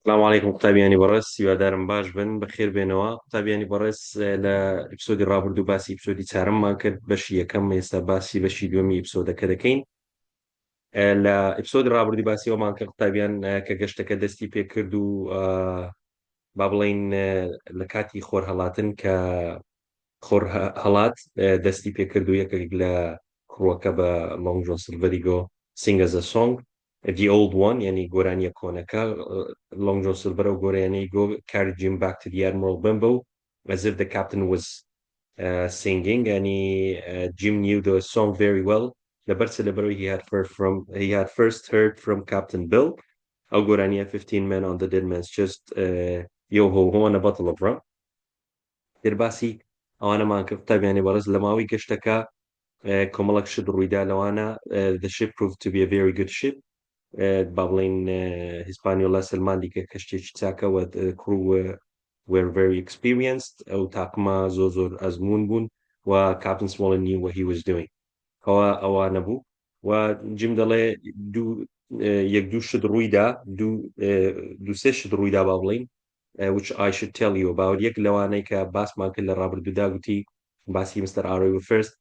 السلام عليكم قوتابیانی بەڕێز سیوادارم باش بن بەخێر بێنەوە قوتابیانی بەڕێز لە ئیپسۆدی ڕابردوو باسی ئیپسۆدی چارممان کرد بەشی یەکەم ئێستا باسی بەشی دووەمی ئیپسۆدەکە دەکەین لە ئیپسۆدی ڕابردوو باسیەوەمان کرد قوتابیان کە گەشتەکە دەستی پێ کرد و با بڵێین لە کاتی خۆر هەڵاتن کە خۆر هەڵات دەستی پێ کرد و یەکێک لە کوڕەکە بە لۆنگ جۆن سیلڤەری گۆ sing as a song the old one yani گۆرانیە کۆنەکە Long John Silver و گۆرانیی go carried Jim back to the Admiral Benbow as if the captain was singing and Jim knew the song very well لەبەر he had first heard from Captain Bill ئەو گۆرانیە 15 men on the dead man's chest yo ho ho أنا بطل بڕە دەرباسی ئەوانەمان کرد قوتابیانی بەڕێز لە ماوەی گەشتەکە کۆمەڵک شت ڕوویدا لەوانە the ship proved to be a very good ship با بڵێن هیسپانیۆلا سلمان دیکە کەشتێکی چاکەوە crew were very experienced ئەو تاقمە زۆر ئەزمون بوون و Captain Smolin knew what he was doing ئەوە نەبوو و جیم دەڵێ یەک دوو شت ڕوویدا دوو سێ شت ڕوویدا با بڵێن which I should tell you about یەک لەوانەی کە باسمان کرد لە ڕابردوودا گوتی باسی Mr. Arrow first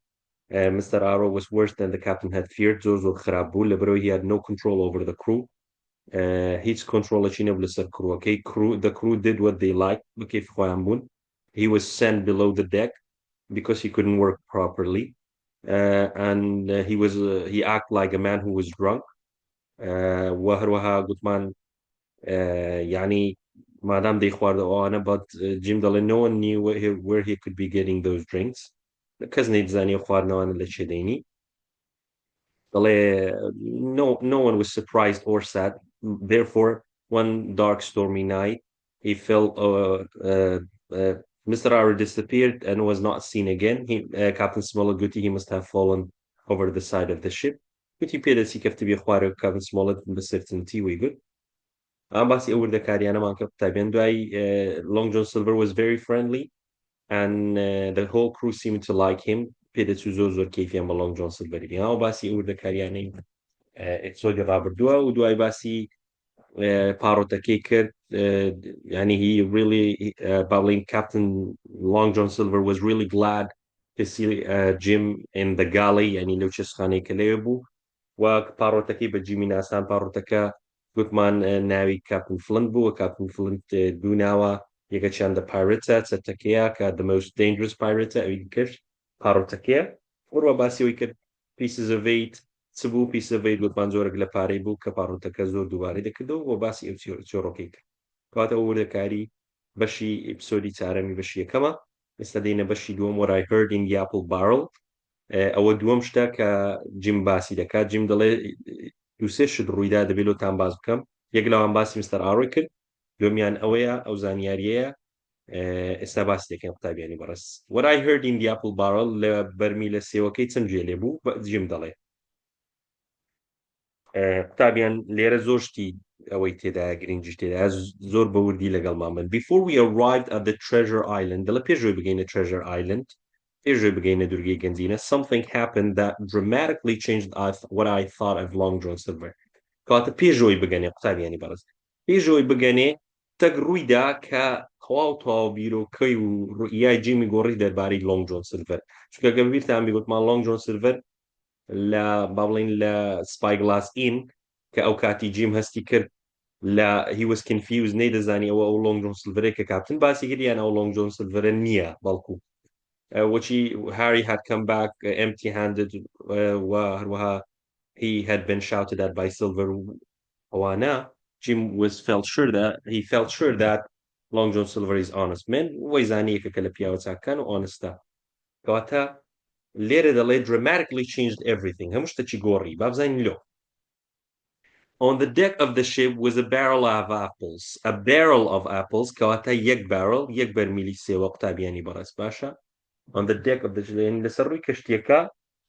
Mr. Arrow was worse than the captain had feared زۆر خراپ بوو لەبەرەوەی he had no control over the crew هیچ کۆنترۆڵێکی نەبوو لەسەر کڕوەکەی the crew did what they liked بەکەیف خۆیان بوون he was sent below the deck because he couldn't work properly and he acted like a man who was drunk وهروەها گوتمان يعني مادام دەی خواردەوەوانە but Jim دەڵێ no one knew where he could be getting those drinks کەس نەیدزانێ خواردنەوەوانە لە چێ دەینی no one was surprised or sad. Therefore, one dark stormy night, he felt Mr. Arrow disappeared and was not seen again. Captain Smollett Guti, he must have fallen over the side of the ship. Guti pێدەچی کەفتە بێ خوارێ Captain Smollett بەسەرتنتی وی گوت. ئەم باسی ئەوردەکاریانەمان کە قوتابیان دوای Long John Silver was very friendly and the whole crew seemed to like him. پێدەچوو زۆر کەیفیان بە لۆنگ جۆن سیلڤەری ئەو باسی ئەوردەکاریانەی ئێپسۆدی ڕابردووە و دوای باسی پاڕۆتەکەی کرد يعني he really با بڵێن Captain Long John Silver was really glad to see Jim in the galley يعني لەو چێشتخانەی کە لەوێ بوو و پاڕۆتەکەی بە جیمی ناسان پاڕۆتەکە گوتمان ناوی Captain Flint بوو و Captain Flint دوو ناوە یەکەچیان the pirate چەتەکەیە کە the most dangerous pirate ئەوی کەشت پاڕۆتەکەیە وەروە باسیەوەی کرد pieces of eight چ بوو piece of eight گوتمان زۆرێک لە پارەی بوو کە پاڕۆتەکە زۆر دووبارەی دەکردەوە و باسی ئەو چۆڕۆکەی کرد کاتە ئەو وردەکاری بەشی ئیپسۆدی چارەمی بەشی یەکەمە ئێستا دێنە بەشی دووەم what I heard in the apple barrel ئەوە دووەم شتە کە جیم باسی دەکات جیم دەڵێ دووسێ شت ڕوویدا دەبێت لۆتان باس بکەم یەک لەوان باسی مستەر ئاڕۆی کرد دومیان ئەوەیە ئەو زانیاریەیە ئێستا باسی دەکەم قوتابیانی بەڕێز what I heard in the apple barrel لە بەرمی لە سێوەکەی چەند گوێ لێ بوو جیم دەڵێ قوتابیان لێرە زۆر شتی ئەوەی تێدا گرنگیش تێدا زۆر بەوردی لەگەڵمان من before we arrived at the treasure island دەڵێ پێشەوەی بگەینە treasure island پێشەوەی بگەینە دوورگەی گەنجینە something happened that dramatically changed what I thought of Long John Silver کاتە پێشەوەی بگەنێ قوتابیانی بەڕێز پێشەوەی بگەنێ تەک ڕوویدا کە تەواو بیرۆکەی و ڕوئیای جیمی گۆڕی دەربارەی لۆنگ جۆن سیلڤەر چونکە گە بیرتان بیگوتمان لۆنگ جۆن سیلڤەر لە با بڵێن لە سپایگلاس ئین کە ئەو کاتی جیم هەستی کرد لە he was confused نەیدەزانی ئەوە ئەو لۆنگ جۆن سیلڤەرێک کە کاپتن باسی کردیان ئەو لۆنگ جۆن سیلڤەرە نییە بەڵکو وەچی Harry had come back empty handed و هەروەها he had been shouted at by Silver ئەوانە Jim he felt sure that Long John Silver is honest man وەی زانیەکە کە لە پیاوە چاکەکان و honestە کەواتە لێرە دەڵێ dramatically changed everything هەموو شتێکی گۆڕی با بزانین لۆ on the deck of the ship was a barrel of apples کەواتە یەک barrel یەک بەرمیلی سێوە قوتابیانی بەڕێز باشە on the deck of the ship يعني لەسەر ڕووی کەشتیەکە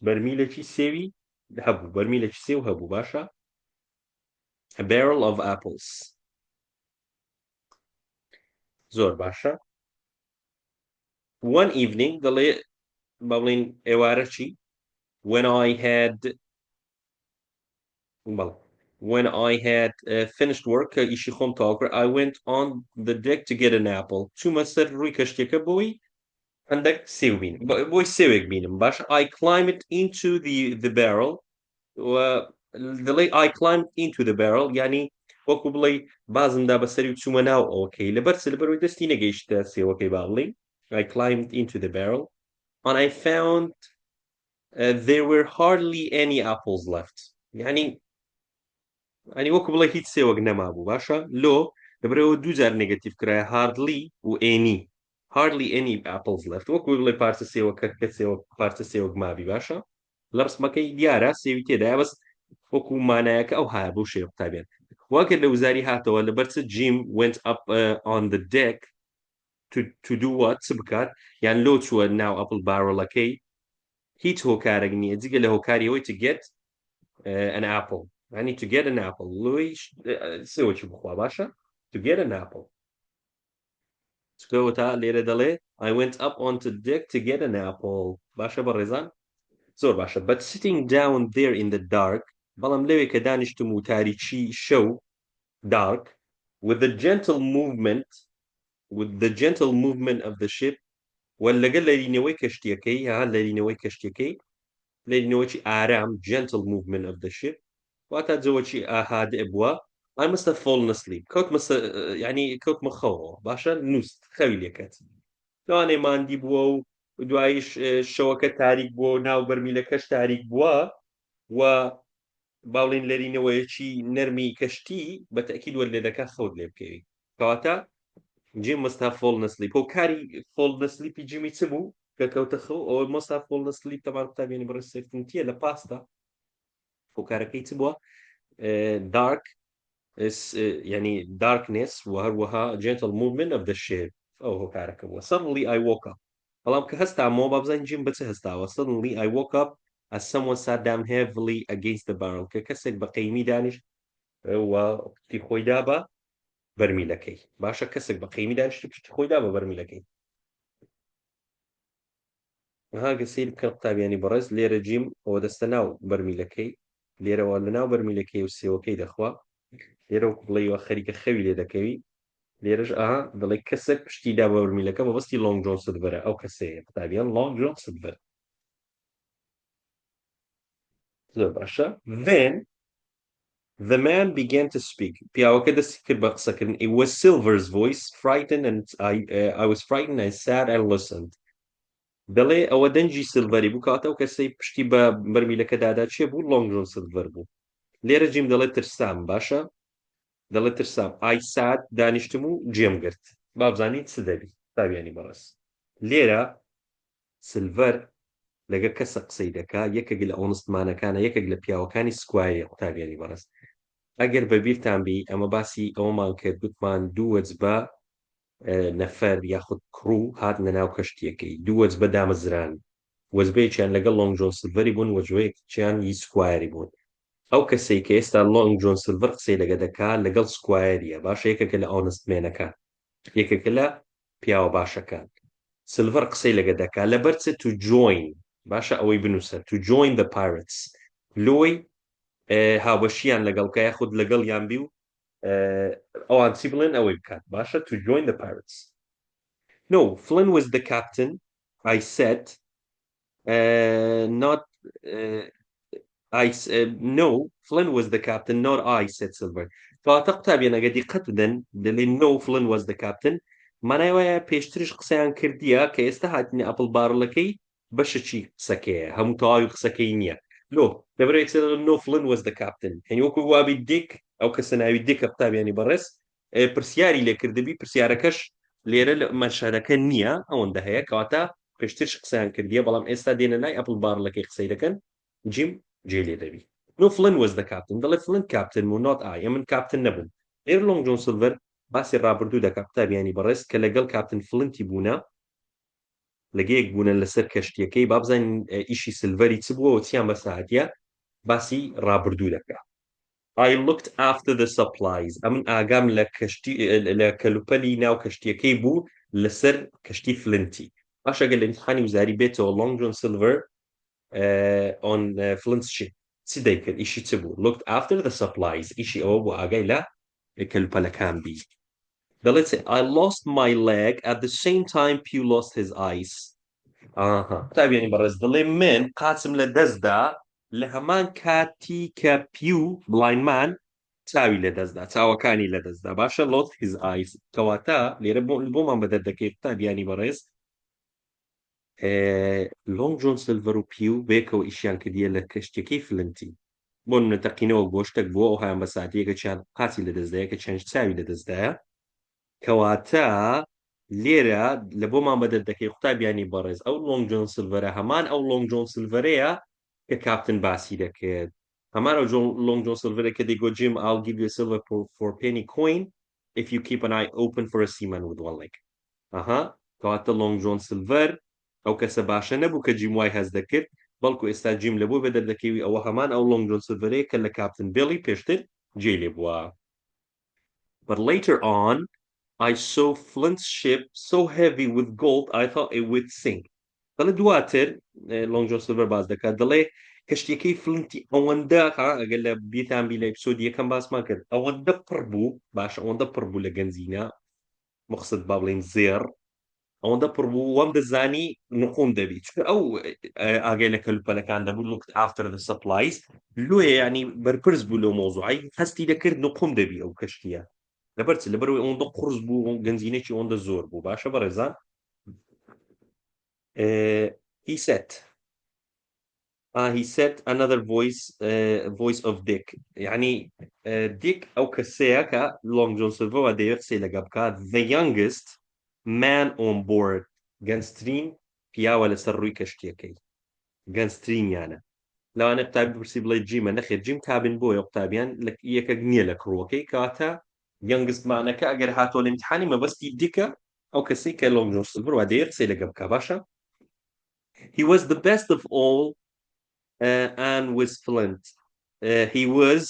بەرمیلێکی سێوی هەبوو بەرمیلێکی سێو هەبوو باشە a barrel of apples زۆر باشە one evening دەڵێ با بڵێن ئێوارەی when I had when I had finished work ئیشی خۆم تەواو کرد I went on the deck to get an apple چوومە سەر ڕووی کەشتیەکە بۆی هەندێک سێو بینم بۆی سێوێک بینم باش I climbed into the barrel و دەڵێ I climbed into the barrel یعنی وەکو بڵێ بازمدا بەسەری و چوومە ناو ئەوەکەی لەبەرەوەی دەستی نەگەیشتە سێوەکەی با بڵێ I climbed into the barrel and I found there were hardly any apples left يعني وەکو بڵێ هیچ سێوەک نەمابوو باشە لۆ لەبەرەوە دوو جار نێگەتیڤ کرایە hardly و any hardly any apples left وەکو بڵێ پارچە سێوەکە کە پارچە سێوەک مابی باشە لە ڕسمەکەی دیارە سێوی تێدایە بەس وەکو مانایەکە ئەو هایە بەو شێوە قوتابیان واکە لە وزاری هاتەوە لەبەر چ Jim went up on the deck to do what چ بکات یان لۆ چووە ناو ئەپڵ بارۆڵەکەی هیچ هۆکارێک نییە جگە لە هۆکاری ئەوەی to get an apple يعني to get an apple لۆی سێوەکی بخوا باشە to get an apple چکەوە تا لێرە دەڵێ I went up onto the deck to get an apple باشە بەڕێزان زۆر باشە but sitting down there in the dark بەڵام لەوێ کە دانیشتم و تاریکی شەو dark with the gentle movement of the ship وەلەگەڵ لەرینەوەی کەشتیەکەی لەرینەوەی کەشتیەکەی لەرینەوەی ئارام gentle movement of the ship واتە جەوەکی ئاهادێ بووە I must have fallen asleep يعني کەوتمە خەوەوە باشە نووست خەوی لێکەت لەوانێ ماندی بووە و دواییش شەوەکە تاریک بووە و ناو بەرمیلەکەش تاریک بووە و باڵین لەرینەوەیەکی نەرمی کەشتی بە تەکید وەر لێ دەکا خەوت لێ بکەوی کەواتە Jim must have fallen asleep هۆکاری fallen asleep جیمی چ بوو کە کەوتە خەو ئەوە must have fallen asleep تەمان قوتابیانی بەڕێسێتنتیە لە پاستا هۆکارەکەی چ بووە dark يعني darkness و هەروەها gentle movement of the ship ئەو هۆکارەکە بووە suddenly I woke up بەڵام کە هەستامەوە با بزانین جیم بەچە هەستاوە suddenly I woke up as someone sat down heavily against the barrel کە کەسێک بە قەیمی دانیش و پشتی خۆیدا بە بەرمیلەکەی باشە کەسێک بە قەیمی دانیشت پشتی خۆیدا بە بەرمیلەکەی هاگە سیر بکە قوتابیانی بەڕێز لێرە جیم ئەوە دەستە ناو بەرمیلەکەی لێرەوە لە ناو بەرمیلەکەی و سێوەکەی دەخوا لێرە وەکو بڵێەوە خەریکە خەوی لێ دەکەوی لێرەش دەڵێ کەسێک پشتیدا بە بەرمیلەکە مەبەستی لۆنگ جۆن سدبەرە ئەو کەسەیە قوتابیان لۆنگ جۆن سدبەر زۆر باشە then the man began to speak پیاوەکە دەستی کرد بە قسەکردن it was Silver's voice frightened and I was frightened and sat and listened دەڵێ ئەوە دەنجی سلڤەری بوو کاتە و کەسەی پشتی بە بەرمیلەکە دادا چێ بوو لۆنگ جۆن سلڤەر بوو لێرە جیم دەڵێ ترسام باشە دەڵێ ترسام I sat دانیشتم و جێم گرت با بزانین چ دەبی قوتابیانی بەڕێز لێرە سلڤەر لەگە کەسە قسەی دەکا یەکێک لە ئۆنستمانەکانە یەکێک لە پیاوەکانی سکوایری قوتابیانی بەڕێز ئەگەر بەبیرتان بی ئەمە باسی ئەوەمان کرد گوتمان دوو وەجبە نەفەر یاخود کڕوو هاتنە ناو کەشتیەکەی دوو وەجبە دامەزران وەجبەیەکیان لەگەڵ لۆنگ جۆن سلڤەری بوون وەجبەیەکیان هی سکوایری بوون ئەو کەسەی کە ئێستا لۆنگ جۆن سلڤەر قسەی لەگە دەکا لەگەڵ سکوایریە باشە یەکێکە لە ئۆنستمێنەکان یەکێکە لە پیاوە باشەکان سلڤەر قسەی لەگە دەکا لەبەر چ to join باشە ئەوەی بنووسە to join the pirates لۆی هاوبەشیان لەگەڵکە یاخود لەگەڵ یان بی و ئەوان چی بڵێن ئەوەی بکات باشە to join the pirates no Flynn was the captain I said not no Flynn was the captain not I said Silver کەواتە قوتابیان ئەگە دیقەت بدەن دەڵێن no Flynn was the captain مانای وایە پێشترش قسەیان کردیە کە ئێستا هاتنی ئەپڵ بارڵەکەی بەشەکی قسەکەیە هەموو تەواوی قسەکەی نییە لۆ دەبرێت no Flynn was the captain هەنی وەکو وابی دیک ئەو کەسە ناوی دیکە قوتابیانی بەڕێز پرسیاری لێکردبی پرسیارەکەش لێرە لە مەشارەکە نییە ئەوەندە هەیە کەواتە پێشترش قسەیان کردیە بەڵام ئێستا دێنە لای ئەپڵ بارڵەکەی قسەی دەکەن جیم جێ لێ دەبی no Flynn was the captain دەڵێ Flynn captain و not I من کاپتن نەبووم ئێر لۆنگ جۆن سلڤەر باسی ڕابردوو دەکات قوتابیانی بەڕێز کە لەگەڵ کاپتن فلنتی بوونە لەگەیەک بوونە لەسەر کەشتیەکەی با بزانین ئیشی سلڤەری چ بووە و چیان بە ساعتیە باسی ڕابردوو دەکات I looked after the supplies ئەمن ئاگام لە کەلوپەلی ناو کەشتیەکەی بوو لەسەر کەشتی فلنتی پاشەگە لە ئیمتحانی وزاری بێتەوە لۆنگ جۆن سلڤەر on Flint's ship چی دەیکرد ئیشی چ بوو looked after the supplies ئیشی ئەوە بوو ئاگای لە کەلوپەلەکان بی دەڵێت I lost my leg at the same time Pew lost his eyes ئاها قوتابیانی بەڕێز دەڵێ من قاچم لە دەستدا لە هەمان کاتی کە پیو بڵایندمان چاوی لە دەستدا چاوەکانی لە دەستدا باشە lost his eyes کەواتە لێرە بۆمان بەدەر دەکەی قوتابیانی بەڕێز لۆنگ جۆن سلڤەر و پیو بێکەوە ئیشیان کردیە لە کەشتێکەی فلنتی بۆ نەتەقینەوە بۆ شتێک بووە ئەو هایان بە ساتەیەکە چیان قاچی لە دەستدایە کە چەند چاوی لە دەستدایە کەواتە لێرە لە بۆمان بەدەر دەکەی قوتابیانی بەڕێز ئەو لۆنگ جۆن سلڤەرە هەمان ئەو لۆنگ جۆن سلڤەرەیە کە کاپتن باسی دەکرد هەمان ئەو لۆنگ جۆن سلڤەرە کە دەیگۆ جیم I'll give you a silver for penny coin if you keep an eye open for a seaman with one leg ئەها کەواتە لۆنگ جۆن سلڤەر ئەو کەسە باشە نەبوو کە جیم وای هەز دەکرد بەڵکو ئێستا جیم لە بۆ بەدەر دەکەوی ئەوە هەمان ئەو لۆنگ جۆن سلڤەرەیە کە لە کاپتن بێڵی پێشتر جێ لێ بووە But later on I saw Flint's ship so heavy with gold I thought it would sink. دەڵێ دواتر لۆنگ جۆن سلڤەر باز دەکات دەڵێ کەشتیەکەی فلنتی ئەوەندە ئەگەر لە بیتانبی لە ئەپیسۆدی یەکەم باسمان کرد ئەوەندە پڕ بوو باشە ئەوەندە پڕ بوو لە گەنجینە مەقسەد با بڵێن زێڕ ئەوەندە پڕ بوو وەم دەزانی نقوم دەبی چکە ئەو ئاگای لە کەلوپەلەکان دەبوو looked after the supplies لۆیە ینی بەرپرس بوو لەو مۆزوعی هەستی دەکرد نقوم دەبی ئەو کەشتیە لەبەرچ لەبەرەوەی ئەوەندە قورس بوو گەنجینێکی ئەوەندە زۆر بوو باشە بەڕێزان he said another voice of Dick يعني Dick ئەو کەسەیە کە لۆنگ جۆن سلڤەر دەیەوێت قسەی لەگە بکات the youngest man on board گەنجترین پیاوە لەسەر ڕووی کەشتیەکەی گەنجترینیانە لەوانە قوتابی بپرسی بڵێ جیمە نەخێر جیم کابن بۆیە قوتابیان یەکێک نییە لە کڕوەکەی کاتە یەنگستمانەکە ئەگەر هاتۆ لە امتحانی مەبەستی دیکە ئەو کەسەی کە لۆنگ جۆن سلڤەر وا دەیەوێت قسەی لەگە بکا باشە he was the best of all and with Flint he was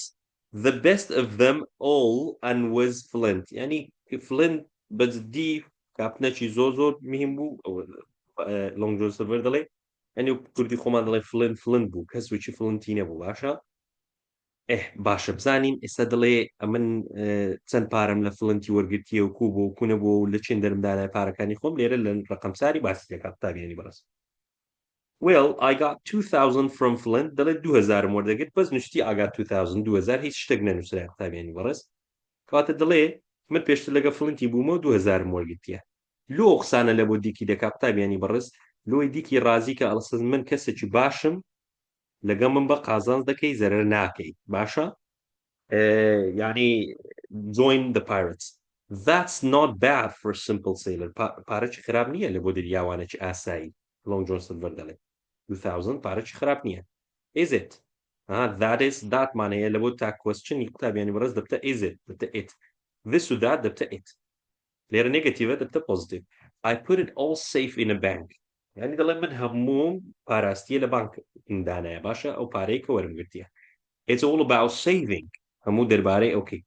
the best of them all and was Flint يعني Flint بەجددی کاپنەکی زۆر مهم بوو لۆنگ جۆن سلڤەر دەڵێ ئەنی کوردی خۆمان دەڵێ فلنت بوو کەس وچی فلنتی نەبوو باشە باشە بزانین ئێستا دەڵێ ئەمن چەند پارەم لە فلنتی وەرگرتیە و کوو بۆ کوونە بۆ و لە چین دەرمدانای پارەکانی خۆم لێرە لە ڕقەمساری باسی دەکات قوتابیانی بەڕێز Well, I got 2000 from Flint دەڵێت 2000 وەردەگرت بەس نوشتی I got 2000 هیچ شتێک نەنووسرای قوتابیانی بەڕێز کەواتە دەڵێ من پێشتر لەگە فلنتی بوومە و 2000 وەرگرتیە لۆ قسانە لە بۆ دیکی دەکات قوتابیانی بەڕێز لۆی دیکی ڕازی کە ئەڵسەز من کەسێکی باشم لەگە من بە قازانج دەکەی زەرەر ناکەی باشە يعني join the pirates that's not bad for a simple sailor پارەی خراپ نییە لە بۆ دەریاوانێکی ئاسایی لۆنگ جۆن سلڤەر دەڵێ 2000 پارەی خراپ نییە is it that is that مانەیە لە بۆ تا question قوتابیانی بەڕێز دەبتە is it دەبتە it this و that دەبتە it لێرە نێگەتیڤە دەبتە positive I put it all safe in a bank يعني دەڵێ من هەموو پاراستیە لە بانک دانایە باشە ئەو پارەی کە وەرم گرتیە it's all about saving هەموو دەربارەی ئەوکەی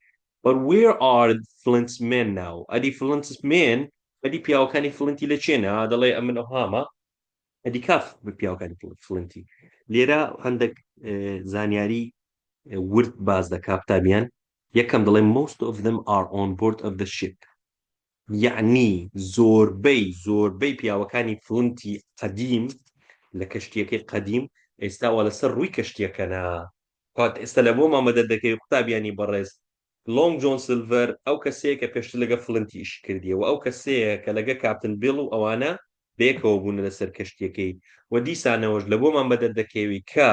but where are Flint's men now ئەدی Flint's men ئەدی پیاوەکانی فلنتی لە چێنە دەڵێ ئەمن ئەوهامە ئەدی کاف بە پیاوەکانی فلنتی لێرە هەندێک زانیاری ورد باز دەکا قوتابیان یەکەم دەڵێ most of them are on board of the ship یعنی زۆربەی پیاوەکانی فلنتی قەدیم لە کەشتیەکەی قەدیم ئێستاوە لەسەر ڕووی کەشتیەکەنا کات ئێستا لە بۆ مامەدە دەکەی قوتابیانی بەڕێز لۆنگ جۆن سلڤەر ئەو کەسەیە کە پێشتر لەگە فلنتی ئیش کردیەوە ئەو کەسەیە کە لەگە کاپتن بیڵ و ئەوانە بێکەوە بوون لەسەر کەشتیەکەی و دیسانەوەش لە بۆمان بەدەر دەکەوی کە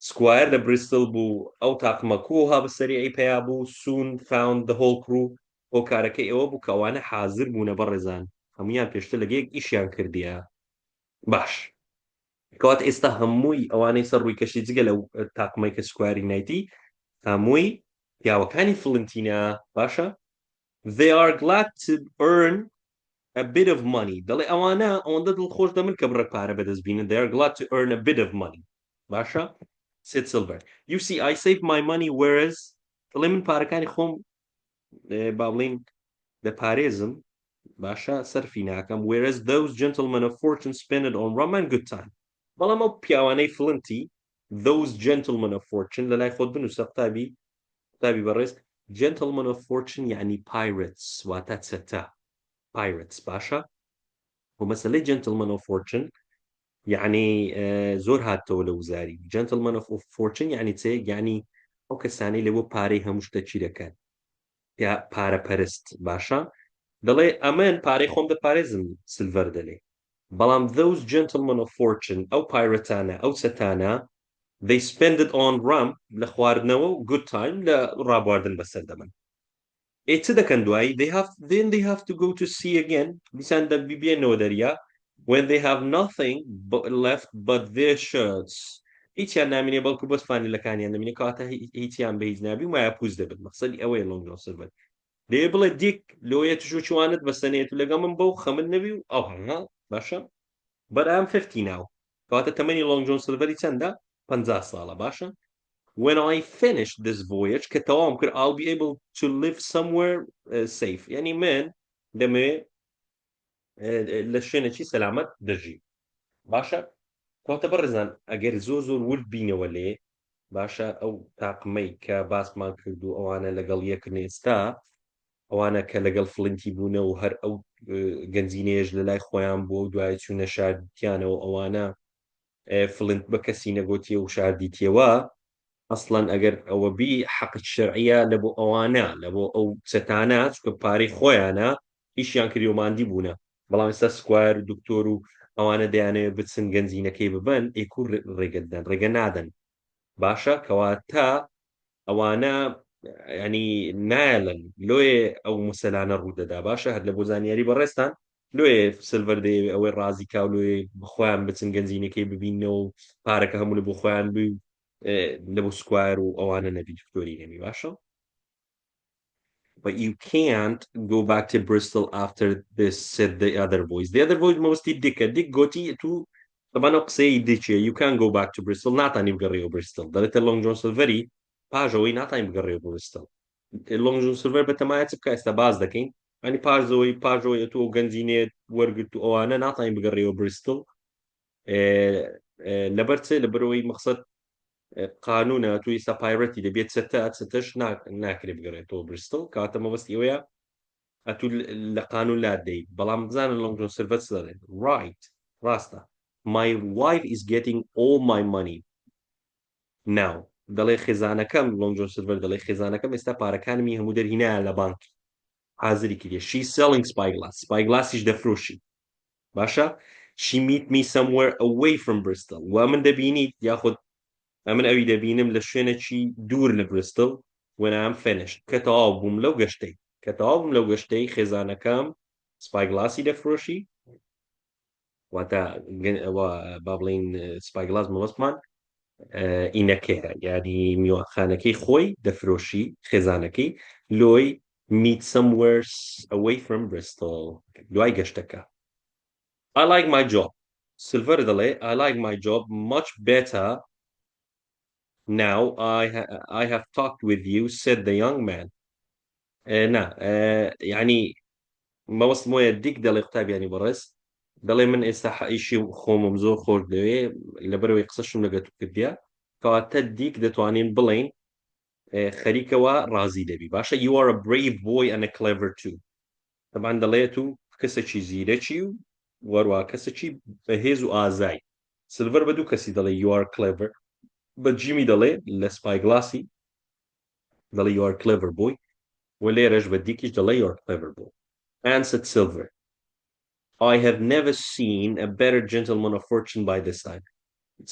سکوایر لە بریستڵ بوو ئەو تاقمە کۆها بەسەری ئەی پیا بوو soon found the whole crew هۆکارەکەی ئەوە بوو کەوانە حازر بوونە بەڕێزان هەمویان پێشتر لەگەیەک ئیشیان کردیە باش کەوات ئێستا هەمووی ئەوانەی سەر ڕووی کەشتی جگە لەو تاقمەی کە سکواری نایتی هەمووی پیاوەکانی فلنتینە باشە they are glad to earn a bit of money دەڵێ ئەوەندە دڵخۆش دەمن کە بڕە پارە بەدەستبینن they are glad to earn a bit of money باشە said Silver you see I save my money whereas دەڵێ من پارەکانی خۆم با بڵین دەپارێزم باشە سەرفی ناکەم whereas those gentlemen of fortune spend it on rum and good time بەڵام ئەو پیاوانەی فلنتی those gentlemen of fortune لە لای خۆت بنووسە قوتابی بەڕێز gentlemen of fortune یعنی pirates واتە چەتە pirates باشە و مەسەلەی gentlemen of fortune یعنی زۆر هاتەوە لە وزاری gentlemen of fortune یعنی چێ یعنی ئەو کەسانەی لەبۆ پارەی هەموو شتە چی دەکەن یا پارەپەرست باشە دەڵێ ئەمن پارەی خۆم دەپارێزم سلڤەر دەلێ بەڵام those gentlemen of fortune ئەو پایرەتانە ئەو چەتانە they spend it on rum لە خواردنەوە و good time لە ڕابواردن بەسەر دەمن چ دەکەن دوایی they have to go to sea again دیسان دەبیبێنەوە دەریا when they have nothing left but their shirts هیچیان نامینێ بەڵکو بەس فانیلەکانیان دەمینێ کەواتە هیچیان بە هیچ نابی وایە پووز دەبێت مەقسەدی ئەوەیە لۆنگ جۆن سیلڤەر دێ بڵێ دیک لۆیە توشوچوانت بەسەنێت و لەگەڵ من بەو خەمت نەبی و ئەو هەنگا باشە but I'm 50 now کەواتە تەمەنی لۆنگ جۆن سیلڤەری چەندە 50 ساڵە باشە when I finish this voyage کە تەواوم کرد I'll be able to live somewhere safe یعنی من دەمەوێ لە شوێنێکی سەلامەت دەژی باشە کەواتە بەڕێزان ئەگەر زۆر ورد بینەوە لێ باشە ئەو تاقمەی کە باسمان کرد و ئەوانە لەگەڵ یەکن ئێستا ئەوانە کە لەگەڵ فلنتی بوونە و هەر ئەو گەنجینەیەش لە لای خۆیان بووە و دوای چوونە شاردیانەوە ئەوانە فلنت بە کەسی نەگۆتیە و شاردیتەوە ئەسڵەن ئەگەر ئەوە بی حەقت شەرعیە لە بۆ ئەوانە لە بۆ ئەو چەتانە چکە پارەی خۆیانە هیچیان کردی و ماندی بوونە بەڵام ئێستا سکوایر و دکتۆر و ئەوانە دەیانەوێت بچن گەنجینەکەی ببن ئێکور ڕێگەدەن ڕێگە نادەن باشە کەواتە ئەوانە ینی نایەڵن لۆیە ئەو مسەلانە ڕوودەدا باشە هەر لە بۆ زانیاری بەڕێستان لۆیە سلڤەر دەیەوێ ئەوەی ڕازی کا و لۆیە بخۆیان بچن گەنجینەکەی ببینەوە و پارەکە هەموو لە بۆ خۆیان بی لە بۆ سکوایر و ئەوانە نەبی دکتۆری نەبی باشە But you can't go back to Bristol after this, said the other voice. The other voice mostly Dick Gotti to طبعا قسەی دیچێ you can't go back to Bristol ناتانی بگەڕێەوە Bristol دەڵێتە لۆنگ جۆن سیلڤەری پاژەوەی ناتانی بگەڕێەوە Bristol لۆنگ جۆن سیلڤەر بەتەمایە چ بکە ئێستا باز دەکەین ئەنی پاژەوەی تۆ گەنجینێت وەرگرت و ئەوانە ناتانی بگەڕێەوە Bristol لەبەر چێ لەبەرەوەی مەقسەد قانونە توی ئێستا پایرەتی دەبێت چەتەش ناکرێت بگەڕێتەوە Bristol کاتە مەبەستی ئەوەیە ئەتو لە قانون لات دەیت بەڵام بزانن لۆنگ جۆن سیلڤەر چ دەڵێت right ڕاستە My wife is getting all my money now دەڵێ خێزانەکەم لۆنگ جۆن سیلڤەر دەڵێ خێزانەکەم ئێستا پارەکانمی هەموو دەرهینایە لە بانک حازری کردێ she's selling spyglassیش دەفرۆشی باشە she meet me somewhere away from Bristol و من دەبینیت یاخود ئەمن ئەوی دەبینم لە شوێنێکی دوور لە Bristol when I'm finished کە تەواو بووم لەو گەشتەی خێزانەکەم سپایگلاسی دەفرۆشی واتە با بڵین سپایگلاس مەوەستمان ئینەکەیە یعنی میوانخانەکەی خۆی دەفرۆشی خێزانەکەی لۆی meet somewhere away from Bristol دوای گەشتەکە I like my job سلڤەر دەڵێ I like my job much better now I have talked with you said the young man نا یعنی مەوەستم وایە دیک دەڵێ قوتابیانی بەڕێز دەڵێ من ئێستا ئیشی خۆمم زۆر خۆش دەوێ لەبەرەوەی قسەشم لەگە تو کردیا کەواتە دیک دەتوانین بڵین خەریکەوە ڕازی دەبی باشە you are a brave boy and a clever too طبعا دەڵێ تو کەسێکی زیرەکی و وەروە کەسێکی بەهێز و ئازای سلڤەر بە دوو کەسی دەڵێ you are clever بە جیمی دەڵێ لە سپایگلاسی دەڵێ you are clever boy و لێرەش بە دیکیش دەڵێ you are clever boy answered Silver I have never seen a better gentleman of fortune by this time.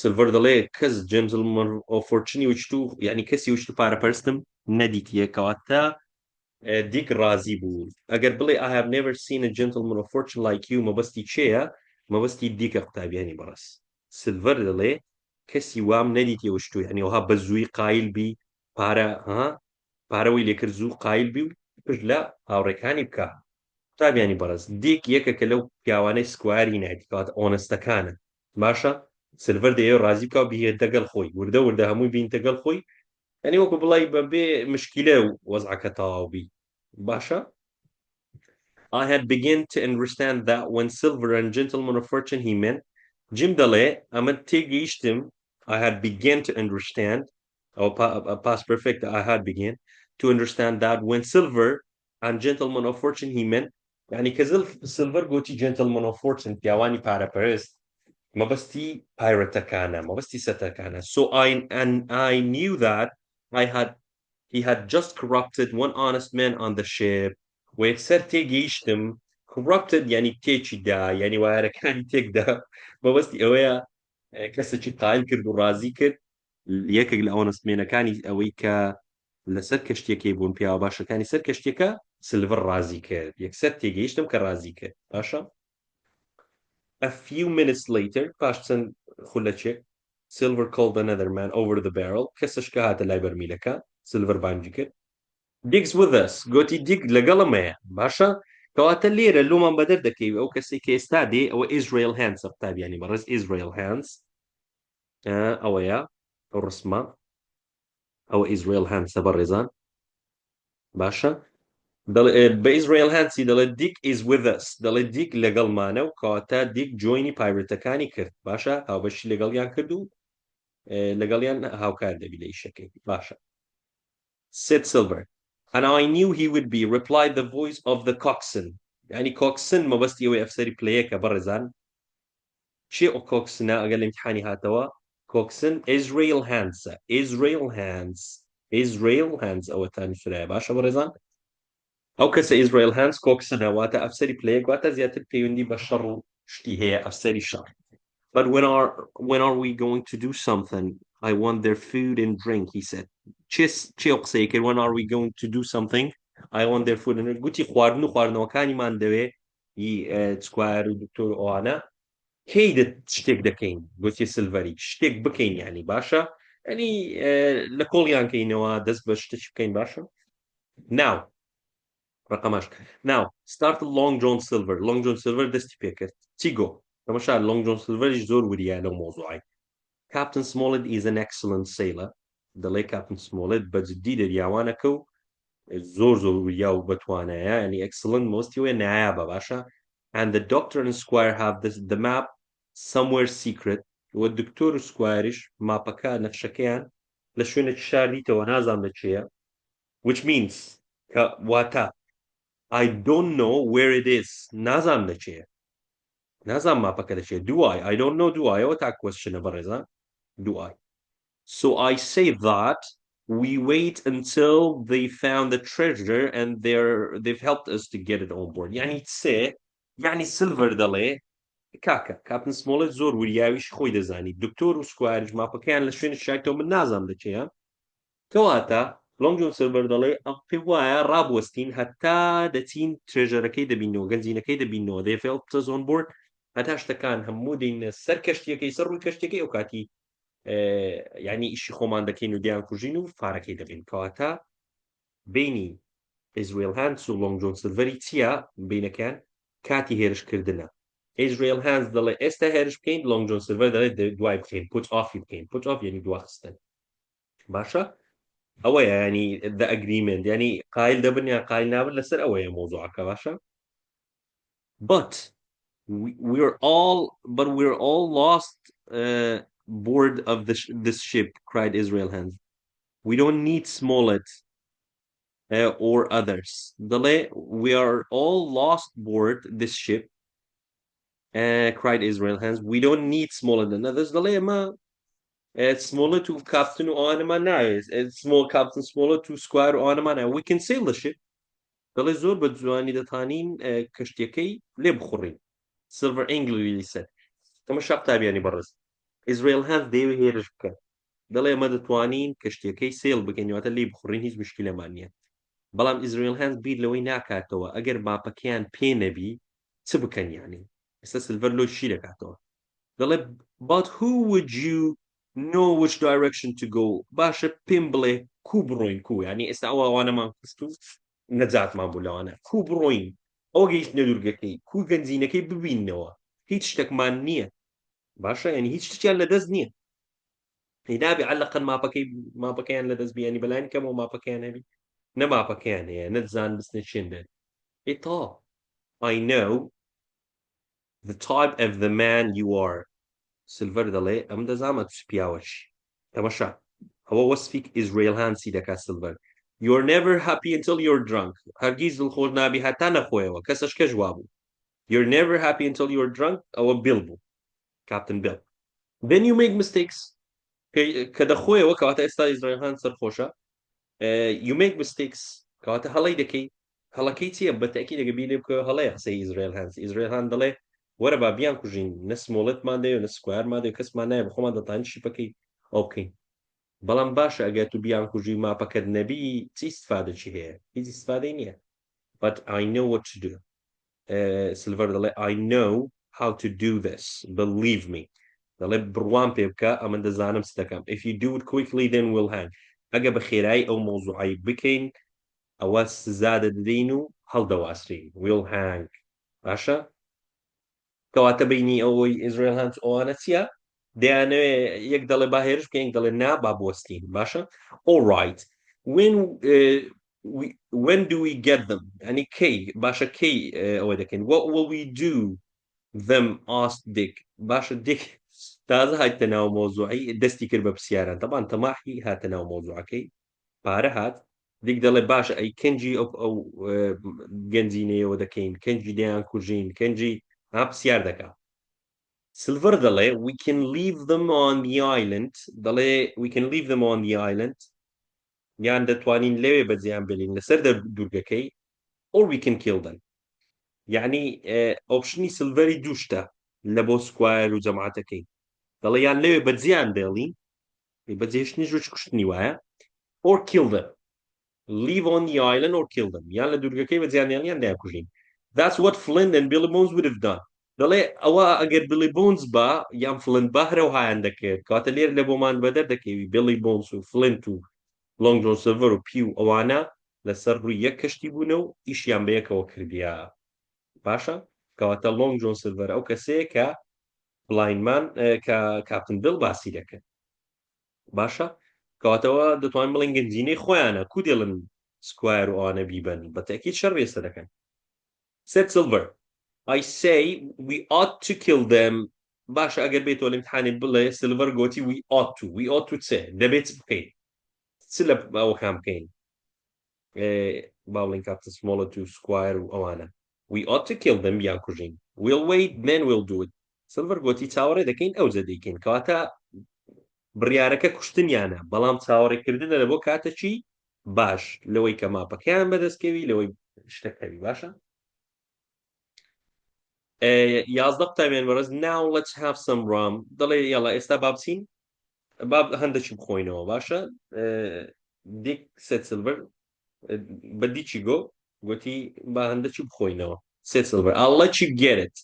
Silver دەڵێ کەس gentleman of fortune وشتو یعنی کەسی وشتو پارەپەرستم نەدیتیە کەواتە دیک ڕازی بوو ئەگەر بڵێ I have never seen a gentleman of fortune like you مەبەستی چێیە مەبەستی دیکە قوتابیانی بەڕاس سلڤەر دەڵێ کەسی وام نەدیتیە وشتو یعنی ئەوها بە زووی قایل بی پارەوەی لێکرد زوو قایل بی و پشت لە هاوڕێکانی بکە قوتابیانی بەڕێز دیک یەکێکە لەو پیاوانەی سکواری نایەتی کەواتە ئۆنستەکانە باشە سلڤەر دەیەوێت ڕازی بکە و بهێت دەگەڵ خۆی وردە هەمووی بین دەگەڵ خۆی یعنی وەکو بڵی بەبێ مشکلە و وەزعەکە تەواو بی باشە I had begun to understand that when Silver and gentleman of fortune he meant Jim دەڵێ ئەمە تێگەیشتم I had begun to understand, or past perfect, I had begun to understand that when silver and gentleman of fortune he meant يعني كزل silver قوتي gentleman of fortune پیاوانی پارە پەرست مەبەستی pirate مەبەستی سەتەکانە so I knew that I had he had just corrupted one honest man on the ship ويكسر تێگەیشتم corrupted يعني تێکی دا يعني وایەکانی تێکدا مەبەستی ئەوەیە کەسێکی قایل کرد و ڕازی کرد یەکێک لە ئەوەنستمێنەکانی ئەوەی کە لەسەر کەشتێکی بوون پیاوە باشەکانی سەر کەشتێکە سلڤر ڕازی کرد یەکسەر تێگەیشتم کە ڕازی کرد باشە A few minutes later پاش چەند خولەکێک Silver called another man over the barrel کەسەشکە هاتە لای بەرمیلەکە سلڤر بانگی کرد Diggs with us گوتی دیگ لەگەڵمەیە باشە کەواتە لێرە لۆمان بەدەر دەکەوی ئەو کەسێک کە ئێستا دێ ئەوە Israel Hands قوتابیانی بەڕێز Israel Hands ئەوەیە ئەو ڕسمە ئەوە ئیزرائیل هەنسە بەڕێزان باشە بە ئیزرائیل هەنسی دەڵێت دیک is with us دەڵێت دیک لەگەڵمانە و کەواتە دیک جۆینی پایرەتەکانی کرد باشە هاوبەشی لەگەڵیان کرد و لەگەڵیان هاوکار دەبی لە ئیشەکەی باشە said Silver and I knew he would be replied the voice of the coxswain يعني coxswain مەبەستی ئەوەی ئەفسەری پلەیەکە بەڕێزان چی ئەو کۆکسنە ئەگەر لە ئیمتحانی هاتەوە کۆکسن Israel Hands Israel Hands Israel Hands ئەوەتان فرایە باشە بەڕێزان ئەو کەسە Israel Hands کۆکسنە واتە ئەفسەری پلەیەک واتە زیاتر پەیوەندی بە شەڕ و شتی هەیە ئەفسەری شەڕ But when are we going to do something? I want their food and drink, he said. چی قسەی کرد when are we going to do something? I want their food and drink. گوتی خواردن و خواردنەوەکانیمان دەوێ سکوار و دکتۆر ئەوانە کەی شتێک دەکەین گوتی سلڤەری شتێک بکەین یعنی باشە ینی لە کۆڵیان کەینەوە دەست بە شتێکی بکەین باشە Now ڕقەمەش Now start Long John Silver Long John Silver دەستی پێ کرد چی گۆ تەماشا Long John Silveریش زۆر وریە لەو مۆزوعی Captain Smollett is an excellent sailor دەڵێ Captain Smollett بەجددی دەریاوانەکە و زۆر وریە و بەتوانایە ینی excellent مۆستی وێ نایابە باشە and the doctor and squire have the map somewhere secret و دکتۆر و سکوایریش ماپەکە نەخشەکەیان لە شوێنێکی شاردیتەوە نازانم لەکوێیە which means کە واتە I don't know where it is نازانم لەکوێیە نازانم ماپەکە لەکوێیە do I don't know do I ئەوە تا کوێستشنە بەڕێزان do I so I say that we wait until they found the treasure and they've helped us to get it on board يعني سێ يعني سلڤەر دەڵێ کاکە کاپتن سمۆڵێت زۆر وریاویش خۆی دەزانی دکتۆر و سکوایرش ماپەکەیان لە شوێنی شایتەوە من نازانم لەکوێیە کەواتە لۆنگ جۆن سیلڤەر دەڵێ پێی وایە ڕابوەستین هەتا دەچین ترێژەرەکەی دەبینەوە گەنجینەکەی دەبینەوە they've helped us on board هەتا شتەکان هەموو دەینە سەر کەشتیەکەی سەر ڕووی کەشتێکەکەی ئەو کاتی یعنی ئیشی خۆمان دەکەین و دییان کوژین و پارەکەی دەبین کەواتە بینی ئیزرائیل هانس و لۆنگ جۆن سیلڤەری چییە بینەکەیان کاتی هێرشکردنە Israel Hands دەڵێ ئێستا هێرش بکەین لۆنگ جۆن سیلڤەر دەڵێت دوای بکەین put off بکەین put off یعنی دواخستن باشە ئەوەیە ینی the agreement ینی قایل دەبن یا قایل نابن لەسەر ئەوەیە مۆزوعەکە باشە but we're all lost board of this ship cried Israel Hands we don't need Smollett or others دەڵێ we are all lost board this ship cried Israel Hands we don't need Smollett and others دەڵێ ئەمە Smollett و کاپتن و ئەوانەمان ناوێت Captain Smollett و سکوار و ئەوانەمان ناوێت we can sail the ship دەڵێ زۆر بە جوانی دەتوانین کەشتیەکەی لێ بخوڕین Silver angrily said تەماشا قوتابیانی بەڕێز Israel Hands دەیەوێ هێرش بکە دەڵێ ئەمە دەتوانین کەشتیەکەی سێڵ بکەین واتە لێ بخوڕین هیچ مشکلەمان نییە بەڵام Israel Hands بیر لەوەی ناکاتەوە ئەگەر ماپەکەیان پێ نەبی چ بکەن یانی ئێستا سلڤەر لۆ چی دەکاتەوە دەڵێ but who would you know which direction to go باشە پێم بڵێ کو بڕۆین کو ینی ئێستا ئەوانەمان خست و نەجاتمان بوو لەوانە کو بڕۆین ئەو گەیشتنە دوورگەکەی کو گەنجینەکەی ببینەوە هیچ شتێکمان نییە باشە ینی هیچ شتێکیان لەدەست نییە نابێ عەلەقەن ماپەکەیان لەدەست بیانی بەلایەن کەمەوە ماپەکەیان هەبی نە ماپەکەیان هەیە نەتزان بستنە چێن بێت I know the type of the man you are سلڤەر دەڵێ ئەم دەزانمە چ پیاوەشی تەماشا ئەوە وەسفی ئیزرائیلهانسی دەکات سلڤەر You're never happy until you're drunk. هەرگیز دڵخۆش نابی هەتا نەخۆیەوە کەسەش کە ژوا بوو. You're never happy until you're drunk. ئەوە بیل بوو. Captain Bill. Then you make mistakes. کە دەخۆیەوە کەواتە ئێستا ئیزرائیلهان سەرخۆشە. You make mistakes. کەواتە هەڵەی دەکەی. هەڵەکەی چییە؟ بەتەکی دەگە بینێ بکە هەڵەیە قسەی ئیزرائیلهان دەڵێ وەرە با بیان کوژین نە سمۆڵێتمان دەوێت نە سکوایرمان دەوێت کەسمان نایە بەخۆمان دەتوانین چی بکەی ئەو بکەین. بەڵام باشە ئەگەر تو بیان کوژی ماپەکەت نەبی چی استفادەی هەیە؟ هیچ استفادەی نییە. But I know what to do. سلڤەر دەڵێ I know how to do this. Believe me. دەڵێ بڕوان پێ بکە ئەمە دەزانم س دەکەم. If you do it quickly then we'll hang. ئەگە بە خێرایی ئەو مۆزوعی بکەین ئەوە سزا دەدەین و هەڵدەواسرین. We'll hang. باشە؟ کەواتە بینی ئەوەی ئیزرائیلهان ئەوانە چییە؟ دەیانەوێ یەک دەڵێ با هێرش بکەین دەڵێ نا با بوەستین باشە؟ All right. When do we get them? ئەنی کەی باشە کەی ئەوە دەکەین. What will we do them asked Dick. باشە Dick تازە هاتە ناو مۆزوعی دەستی کرد بە پرسیاران تەبان تەماحی هاتە ناو مۆزوعەکەی پارە هات دیک دەڵێ باشە ئەی کەنجی ئەو گەنجینەیەوە دەکەین کەنجی دەیان کوژین کەنجی پرسیار دەکات سلڤەر دەڵێ we can leave them on the island دەڵێ we can leave them on the island یان دەتوانین لەوێ بەجێیان بێنین لەسەر دوورگەکەی or we can kill them یعنی ئۆپشنی سلڤەری دووشتە لە بۆ سکوایر و جەماعەتەکەی دەڵێ یان لەوێ بەجێیان دێڵین بەجێشتنی ژوچ کوشتنی وایە or kill them leave on the island or kill them یان لە دوورگەکەی بەجێیان دێڵین یان دایان That's what Flint and Billy Bones would have done دەڵێ ئەوە ئەگەر Billy Bones با یان Flint با هەرەو هایان دەکرد کاتە لێر لە بۆمان بەدەر دەکەوی Billy Bones و Flint و Long John Silver و Pew ئەوانە لەسەر ڕووی یەک کەشتی بوونە و ئیشیان بە یەکەوە کردیا باشە کەواتە لۆنگ جۆن سلڤەر ئەو کەسەیە کە بڵاینمان کە کاپتن بیل باسی دەکەن باشە کەواتەوە دەتوانین بڵێن گەنجینەی خۆیانە کو دێڵن سکوایر و ئەوانە بیبەن بەتەکید شەڕ ڕێسە دەکەن said Silver I say we ought to kill them باشە ئەگەر بێتەوە لە امتحانی بڵێ سلڤەر گوتی we ought to چێ دەبێت بکەین چ لە ئەوەکان بکەین باڵین کاپتن سمۆڵەت و سکوایر و ئەوانە We ought to kill them بیان کوژین. We'll wait, then we'll do it. سلڤەر گوتی چاوەڕێ دەکەین ئەو جەدەیکەین کەواتە بڕیارەکە کوشتنیانە بەڵام چاوەڕێکردنە لە بۆ کاتەچی باش لەوەی کە ماپەکەیان بەدەستکەوی لەوەی شتەکەوی باشە یازدە قوتابیان بەڕێز now let's have some rum دەڵێ یاڵا ئێستا با بچین با هەندێکی بخۆینەوە باشە دیک سێت سلڤەر بە دیچی گۆ گوتی با هەندێکی بخۆینەوە سێت سلڤەر I'll let you get it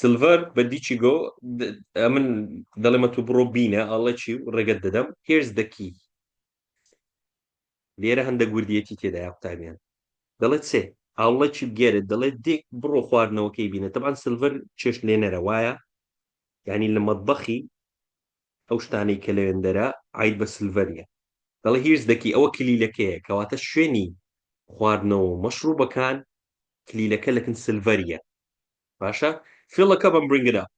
سلڤەر بە دیچی گۆ من دەڵێمە تو بڕۆ بینە I'll let you ڕێگەت دەدەم here's the key لێرە هەندە گوردیەتی تێدایە قوتابیان دەڵێت سێ I'll let you get it دەڵێت دیک بڕۆ خواردنەوەکەی بینە تەبان سلڤەر چێشت لێ نەرە وایە یعنی لە مەتبەخی ئەو شتانەی کە لەوێندەرە عید بە سلڤەریە دەڵێ here's the key ئەوە کلیلەکەیە کەواتە شوێنی خواردنەوە مەشروبەکان کلیلەکە لەکن سلڤەریە باشە fill a cup and bring it up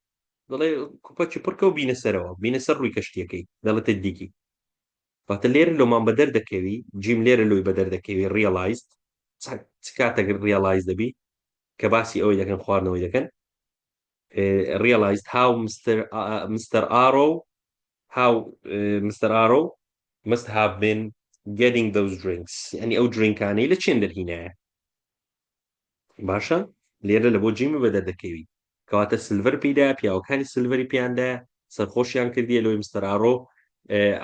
دەڵێ کوپەکی پڕکە و بینە سەرەوە بینە سەر ڕووی کەشتیەکەی دەڵێتە دیکی واتە لێرە لۆمان بەدەر دەکەوی جیم لێرە لۆی بەدەر دەکەوی realized چ کاتێک realized دەبی کە باسی ئەوەی دەکەن خواردنەوەی دەکەن realized how Mr. Arrow must have been getting those drinks yani ئەو درینکانەی لە چێن دەرهینایە باشە لێرە لە بۆ جیمی بەدەر دەکەوی کەواتە سلڤەر پیدا پیاوەکانی سلڤەری پیاندایە سەرخۆشیان کردیە لەوەی مستەر ئارۆ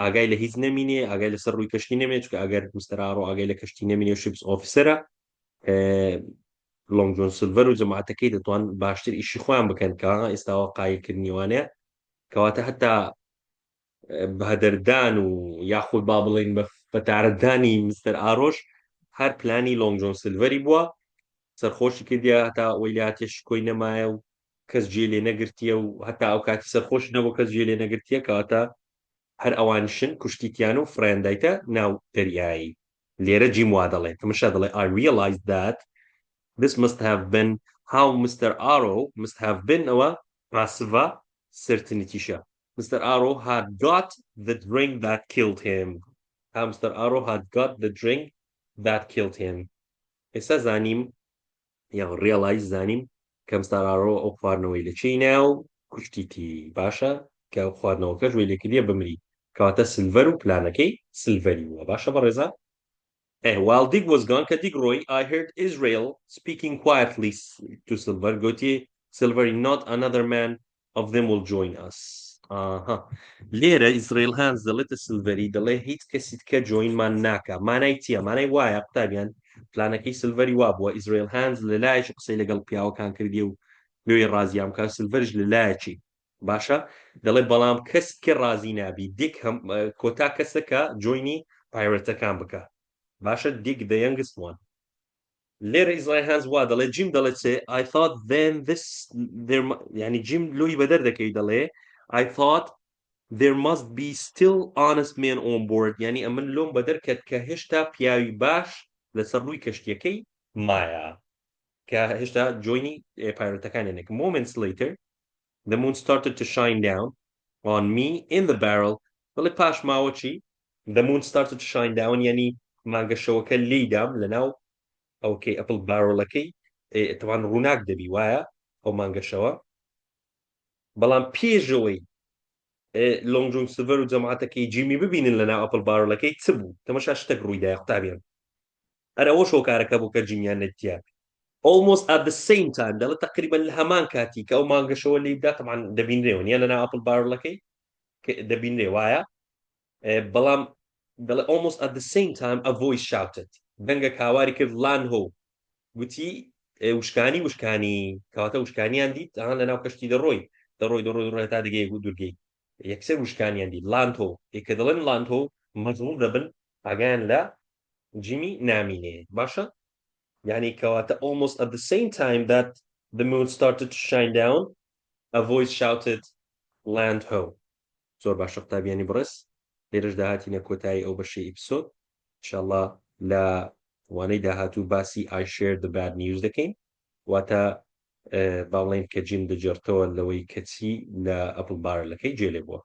ئاگای لە هیچ نەمینێ ئاگای لەسەر ڕووی کەشتی نەمێت چکە ئەگەر مستەر ئارۆ ئاگای لە کەشتی نەمینێ و شیپس ئۆفیسەرە لۆنگ جۆن سلڤەر و جەماعەتەکەی دەتوان باشتر ئیشی خۆیان بکەن کە ئێستاوە قایلکردنیوانەیە کەواتە هەتا بەهەدەردان و یاخود با بڵێن بەتارەدانی مستەر ئارۆش هەر پلانی لۆنگ جۆن سلڤەری بووە سەرخۆشی کردیا هەتا ئەوەی لاتێ شکۆی نەمایە و کەس جێ لێ نەگرتیە و هەتا ئەو کاتی سەرخۆش نەبوو کەس جێ لێ نەگرتیە کەواتە هەر ئەوانشن کوشتیتیان و فڕێندایتە ناو دەریایی لێرە جیم وا دەڵێت تەمەشا دەڵێ I realized that this must have been how Mr. Arrow must have been ئەوە پاسڤە certainty-شە. Mr. Arrow had got the drink that killed him. Mr. Arrow had got the drink that killed him. ئێستا زانیم یا ڕێڵایز زانیم کە مستەر ئارۆ ئەو خواردنەوەی لە چینە و کوشتیتی باشە کە ئەو خواردنەوەکە گوێ لێکردیە بمری کەواتە سلڤەر و پلانەکەی سلڤەری بووە باشە بەڕێزە while Dig was gone کە دیگ ڕۆی I heard Israel speaking quietly to Silver گوتی Silver not another man of them will join us لێرە ئیزرائیل هانز دەڵێتە سلڤەری دەڵێ هیچ کەسیت کە جۆینمان ناکە مانای چییە مانای وایە قوتابیان پلانەکەی سلڤەری وا بووە ئیزرائیل هانز لەلایەش قسەی لەگەڵ پیاوەکان کردی و لێی ڕازیام کە سلڤەرش لەلایەکی باشە دەڵێ بەڵام کەست کە ڕازی نابی دیک کۆتا کەسەکە جۆینی پایرەتەکان بکە باشە دیک the youngest one لێرە ئیزرائیل هانز وا دەڵێ جیم دەڵێت چێ I thought then this there يعني جیم لۆی بەدەر دەکەی دەڵێ I thought there must be still honest men on board يعني ئەمن لۆم بەدەر کەت کە هێشتا پیاوی باش لەسەر ڕووی کەشتیەکەی مایە کە هێشتا جۆینی پایرەتەکانێنێک moments later the moon started to shine down on me in the barrel دەڵێ پاش ماوەچی the moon started to shine down يعني مانگە شەوەکە لێیدام لەناو ئەوکەی ئەپڵ بارۆلەکەی تەوان ڕووناک دەبی وایە ئەو مانگەشەوە بەڵام پێشەوەی لۆنگجون سڤەر و جەماعەتەکەی جیمی ببینن لەناو ئەپڵ بارۆلەکەی چ بوو تەمەشا شتێک ڕوویدای قوتابیان هەر ئەوە شۆکارەکە بوو کە جیمیان نەتیا almost at the same time دەڵێت تقریبا لە هەمان کاتی کە ئەو مانگەشەوە لێیدا تەمان دەبینرێەوە نیە لەناو ئەپڵ بارۆلەکەی دەبینرێ وایە بەڵام دەڵێ almost at the same time a voice shouted دەنگە کاواری کرد land ho گوتی وشکانی کەواتە وشکانیان دیت لەناو کەشتی دەڕۆی تا دەگەی دوورگەی یەکسەر وشکانیان دیت land ho کە دەڵێن land ho مەجبوور دەبن ئاگایان لە جیمی نامینێ باشە يعني كواتا almost at the same time that the moon started to shine down a voice shouted land ho زۆر باشە قوتابیانی بڕێز لێرەش داهاتینە کۆتایی ئەو بەشەی ئیپسۆد انشاءالله لە وانەی داهاتوو باسی I shared the bad news دەکەین واتە باڵێن کە جیم دەجێڕتەوە لەوەی کەچی لە ئەپڵ بارلەکەی جێلێ بووە